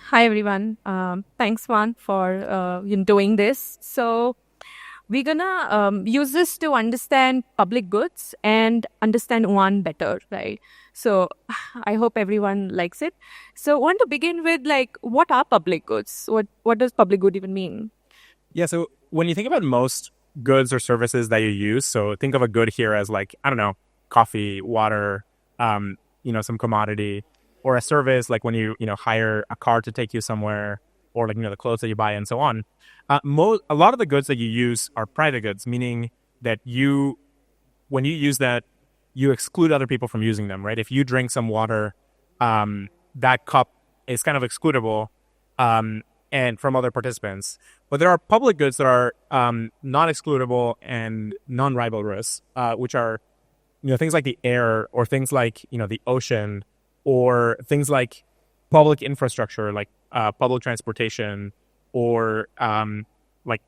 Hi, everyone. Thanks, Juan, for doing this. So we're going to use this to understand public goods and understand one better, right? So I hope everyone likes it. So I want to begin with, what are public goods? What does public good even mean? Yeah, so when you think about most goods or services that you use, so think of a good here as like, I don't know, coffee, water, some commodity, or a service like when you hire a car to take you somewhere, or like, the clothes that you buy and so on. A lot of the goods that you use are private goods, meaning that when you use that, you exclude other people from using them, right? If you drink some water, that cup is kind of excludable. And from other participants. But there are public goods that are non-excludable and non-rivalrous, which are things like the air, or things like the ocean, or things like public infrastructure, like public transportation, or like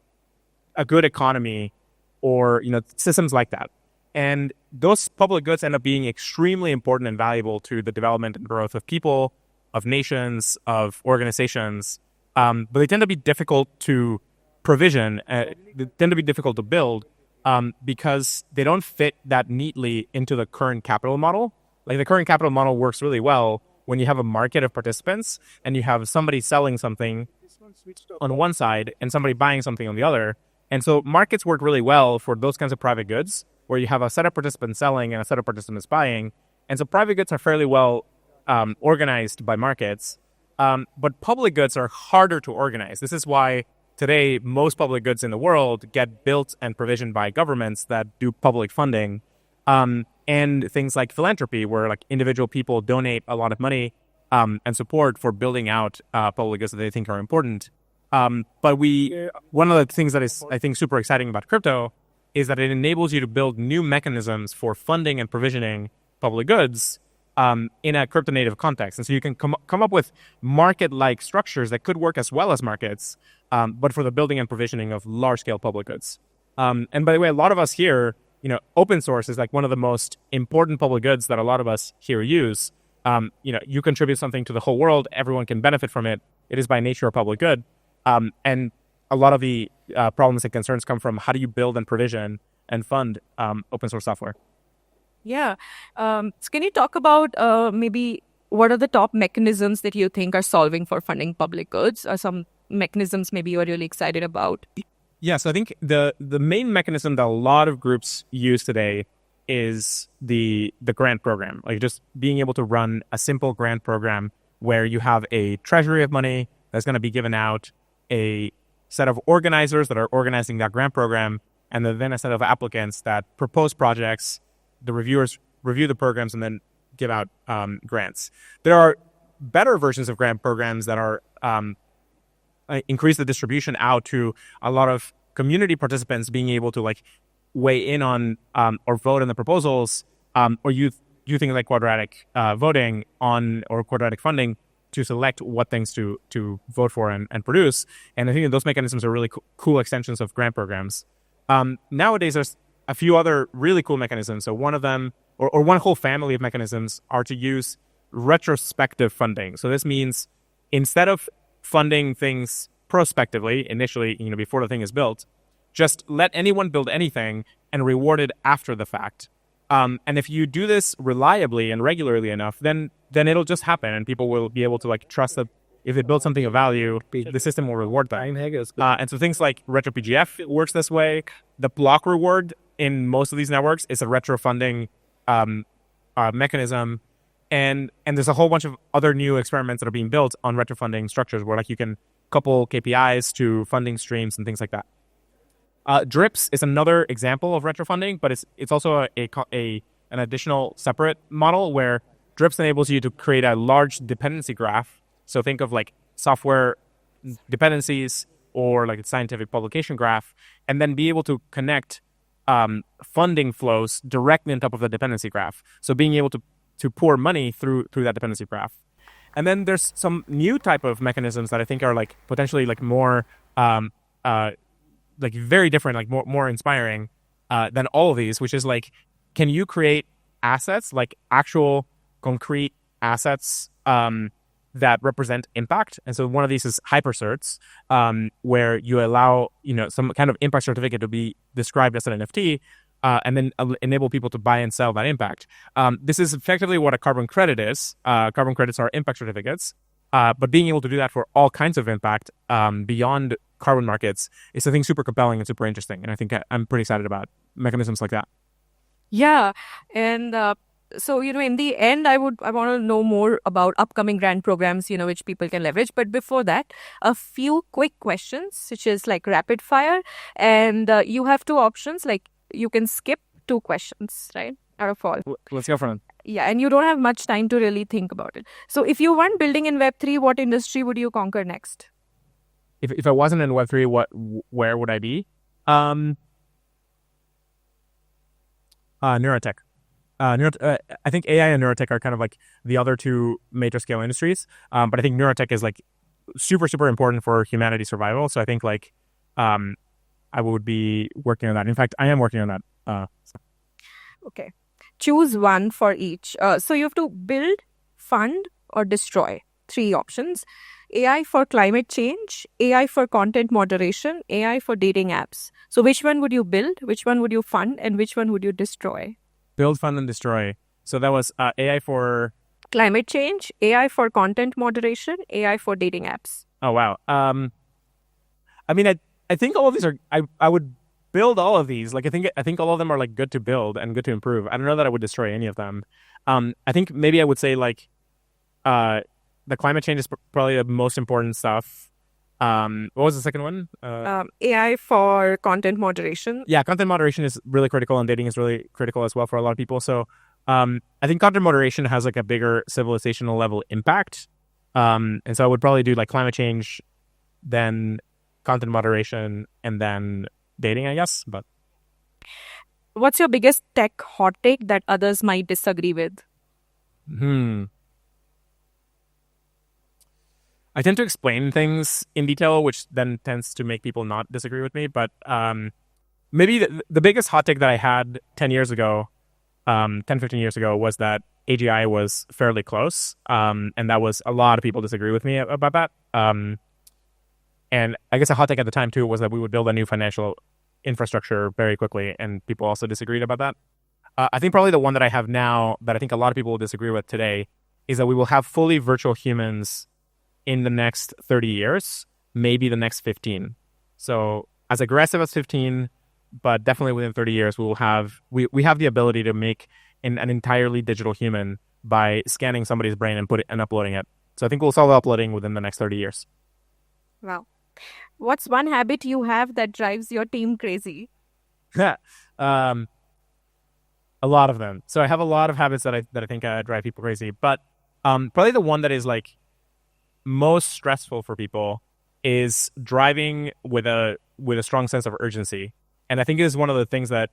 a good economy, or systems like that. And those public goods end up being extremely important and valuable to the development and growth of people, of nations, of organizations. But they tend to be difficult to provision. They tend to be difficult to build because they don't fit that neatly into the current capital model. Like the current capital model works really well when you have a market of participants and you have somebody selling something on one side and somebody buying something on the other. And so markets work really well for those kinds of private goods where you have a set of participants selling and a set of participants buying. And so private goods are fairly well organized by markets. But public goods are harder to organize. This is why today most public goods in the world get built and provisioned by governments that do public funding, and things like philanthropy, where like individual people donate a lot of money and support for building out public goods that they think are important. But one of the things that is, I think, super exciting about crypto is that it enables you to build new mechanisms for funding and provisioning public goods in a crypto native context. And so you can come up with market-like structures that could work as well as markets, but for the building and provisioning of large-scale public goods. And by the way, a lot of us here, open source is like one of the most important public goods that a lot of us here use. You contribute something to the whole world, everyone can benefit from it. It is by nature a public good. And a lot of the problems and concerns come from how do you build and provision and fund open source software. Yeah. So can you talk about maybe what are the top mechanisms that you think are solving for funding public goods, or some mechanisms maybe you're really excited about? Yeah, so I think the main mechanism that a lot of groups use today is the grant program, like just being able to run a simple grant program where you have a treasury of money that's going to be given out, a set of organizers that are organizing that grant program, and then a set of applicants that propose projects. The reviewers review the programs and then give out grants. There are better versions of grant programs that are increase the distribution out to a lot of community participants being able to like weigh in on or vote on the proposals, or use things like quadratic voting on, or quadratic funding to select what things to vote for and produce. And I think that those mechanisms are really cool extensions of grant programs. Nowadays, there's a few other really cool mechanisms. So one of them, or one whole family of mechanisms, are to use retrospective funding. So this means instead of funding things prospectively, initially, before the thing is built, just let anyone build anything and reward it after the fact. And if you do this reliably and regularly enough, then it'll just happen, and people will be able to like trust that if they build something of value, the system will reward them. And so things like RetroPGF works this way. The block reward in most of these networks is a retro funding mechanism. And there's a whole bunch of other new experiments that are being built on retro funding structures where like you can couple KPIs to funding streams and things like that. Drips is another example of retro funding, but it's also an additional separate model where Drips enables you to create a large dependency graph. So think of like software dependencies or like a scientific publication graph, and then be able to connect funding flows directly on top of the dependency graph. So being able to pour money through that dependency graph. And then there's some new type of mechanisms that I think are like potentially like more like very different, like more inspiring than all of these, which is like, can you create assets, like actual concrete assets that represent impact. And so one of these is hypercerts, where you allow, some kind of impact certificate to be described as an NFT, and then enable people to buy and sell that impact. This is effectively what a carbon credit is. Carbon credits are impact certificates, but being able to do that for all kinds of impact beyond carbon markets is, I think, super compelling and super interesting. And I think I'm pretty excited about mechanisms like that. Yeah. And so, in the end, I want to know more about upcoming grant programs, which people can leverage. But before that, a few quick questions, which is like rapid fire. And you have two options, like you can skip two questions, right? Out of all. Let's go for it. Yeah, and you don't have much time to really think about it. So if you weren't building in Web3, what industry would you conquer next? If I wasn't in Web3, where would I be? Neurotech. I think AI and neurotech are kind of like the other two major scale industries. But I think neurotech is like super, super important for humanity survival. So I think like I would be working on that. In fact, I am working on that. Okay. Choose one for each. So you have to build, fund, or destroy. 3 options. AI for climate change, AI for content moderation, AI for dating apps. So which one would you build, which one would you fund, and which one would you destroy? Build, fund, and destroy. So that was AI for... Climate change, AI for content moderation, AI for dating apps. Oh, wow. I mean, I think all of these are... I would build all of these. Like, I think all of them are like good to build and good to improve. I don't know that I would destroy any of them. I think maybe I would say like the climate change is probably the most important stuff. What was the second one? AI for content moderation. Yeah, content moderation is really critical, and dating is really critical as well for a lot of people. So I think content moderation has like a bigger civilizational level impact. And so I would probably do like climate change, then content moderation, and then dating, I guess. But what's your biggest tech hot take that others might disagree with? I tend to explain things in detail, which then tends to make people not disagree with me. But maybe the biggest hot take that I had 10 years ago, 10, 15 years ago, was that AGI was fairly close. And that was a lot of people disagree with me about that. And I guess a hot take at the time, too, was that we would build a new financial infrastructure very quickly. And people also disagreed about that. I think probably the one that I have now that I think a lot of people will disagree with today is that we will have fully virtual humans in the next 30 years, maybe the next 15. So as aggressive as 15, but definitely within 30 years, we have the ability to make an entirely digital human by scanning somebody's brain and uploading it. So I think we'll solve uploading within the next 30 years. Wow. What's one habit you have that drives your team crazy? A lot of them. So I have a lot of habits that I think drive people crazy, but probably the one that is like most stressful for people is driving with a strong sense of urgency. And I think it is one of the things that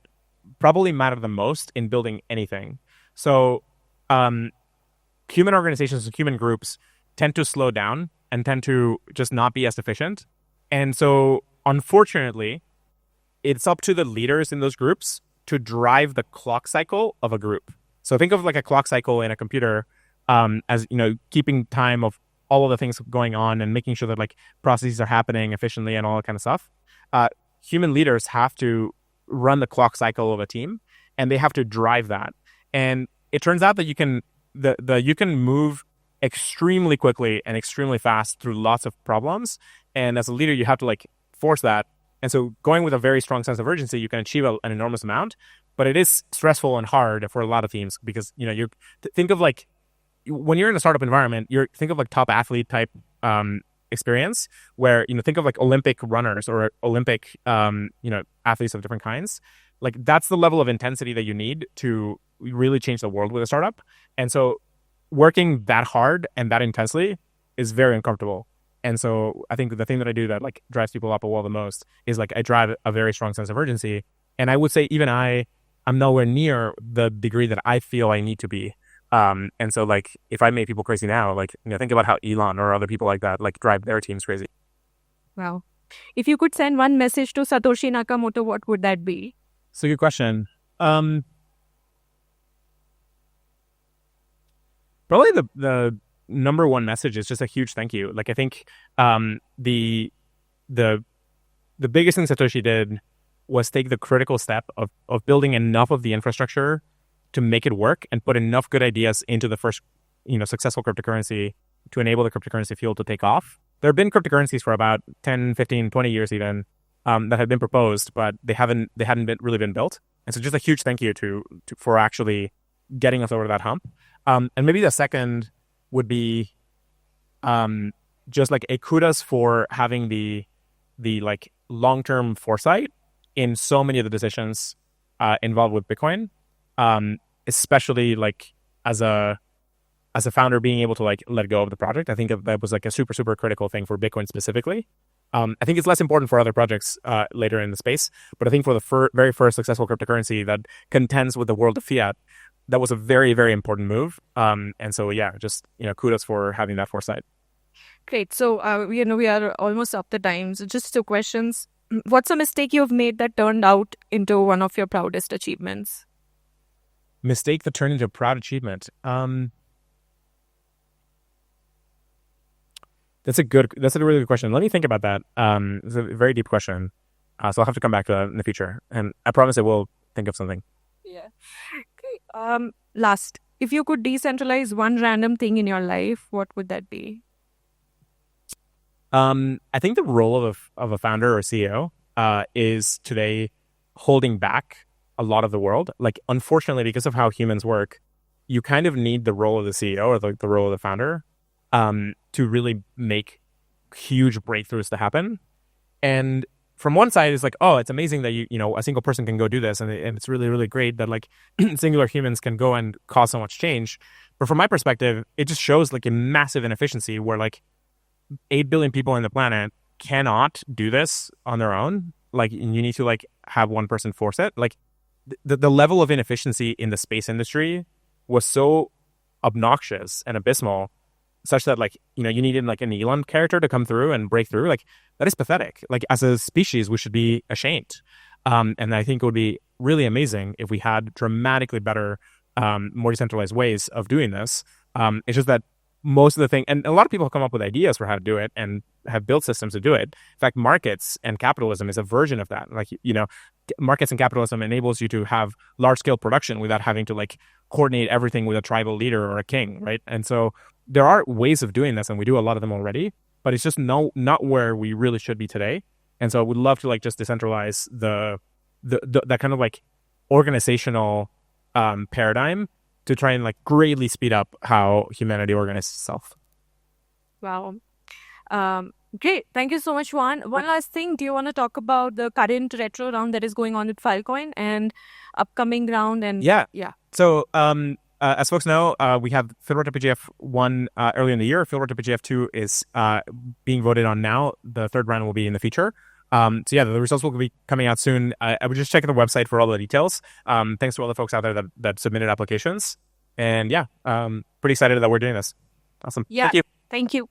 probably matter the most in building anything. So human organizations and human groups tend to slow down and tend to just not be as efficient. And so unfortunately, it's up to the leaders in those groups to drive the clock cycle of a group. So think of like a clock cycle in a computer as, keeping time of all of the things going on and making sure that like processes are happening efficiently and all that kind of stuff. Human leaders have to run the clock cycle of a team, and they have to drive that. And it turns out that you can move extremely quickly and extremely fast through lots of problems. And as a leader, you have to like force that. And so going with a very strong sense of urgency, you can achieve an enormous amount, but it is stressful and hard for a lot of teams because, you think of like, when you're in a startup environment, think of like top athlete type experience where, think of like Olympic runners or Olympic, athletes of different kinds. Like that's the level of intensity that you need to really change the world with a startup. And so working that hard and that intensely is very uncomfortable. And so I think the thing that I do that like drives people up a wall the most is like I drive a very strong sense of urgency. And I would say even I'm nowhere near the degree that I feel I need to be. And so like if I make people crazy now, like think about how Elon or other people like that like drive their teams crazy. Wow. If you could send one message to Satoshi Nakamoto, what would that be? It's a good question. Probably number one message is just a huge thank you. Like I think the biggest thing Satoshi did was take the critical step of building enough of the infrastructure to make it work and put enough good ideas into the first, successful cryptocurrency to enable the cryptocurrency field to take off. There have been cryptocurrencies for about 10, 15, 20 years even that have been proposed, but they hadn't really been built. And so just a huge thank you for actually getting us over that hump. And maybe the second would be just like a kudos for having the like long-term foresight in so many of the decisions involved with Bitcoin, especially like as a founder being able to like let go of the project. I think that was like a super, super critical thing for Bitcoin specifically. I think it's less important for other projects later in the space, but I think for the very first successful cryptocurrency that contends with the world of fiat, that was a very, very important move. And so, yeah, just, kudos for having that foresight. Great. So, we are almost up the time. So just 2 questions. What's a mistake you've made that turned out into one of your proudest achievements? Mistake that turned into a proud achievement. That's a really good question. Let me think about that. It's a very deep question. So I'll have to come back to that in the future. And I promise I will think of something. Yeah. Okay. Last, if you could decentralize one random thing in your life, what would that be? I think the role of a founder or CEO is today holding back a lot of the world. Like, unfortunately, because of how humans work, you kind of need the role of the CEO or the role of the founder to really make huge breakthroughs to happen. And from one side, it's like, oh, it's amazing that a single person can go do this, and it's really, really great that like singular humans can go and cause so much change. But from my perspective, it just shows like a massive inefficiency where like 8 billion people on the planet cannot do this on their own. Like, you need to like have one person force it. Like the level of inefficiency in the space industry was so obnoxious and abysmal, such that like, you needed like an Elon character to come through and break through. Like, that is pathetic. Like, as a species, we should be ashamed. And I think it would be really amazing if we had dramatically better, more decentralized ways of doing this. It's just that most of the thing, and a lot of people have come up with ideas for how to do it and have built systems to do it. In fact, markets and capitalism is a version of that. Like, markets and capitalism enables you to have large scale production without having to like coordinate everything with a tribal leader or a king, right? And so there are ways of doing this, and we do a lot of them already, but it's just not where we really should be today. And so I would love to like just decentralize the that kind of like organizational paradigm to try and like greatly speed up how humanity organizes itself. Wow. Great. Thank you so much, Juan. One last thing. Do you want to talk about the current retro round that is going on with Filecoin and upcoming round? And yeah. So as folks know, we have FILROAD to PGF 1 earlier in the year. FILROAD to PGF 2 is being voted on now. The third round will be in the future. So yeah, the results will be coming out soon. I would just check the website for all the details. Thanks to all the folks out there that submitted applications. And yeah, pretty excited that we're doing this. Awesome. Yeah. Thank you. Thank you.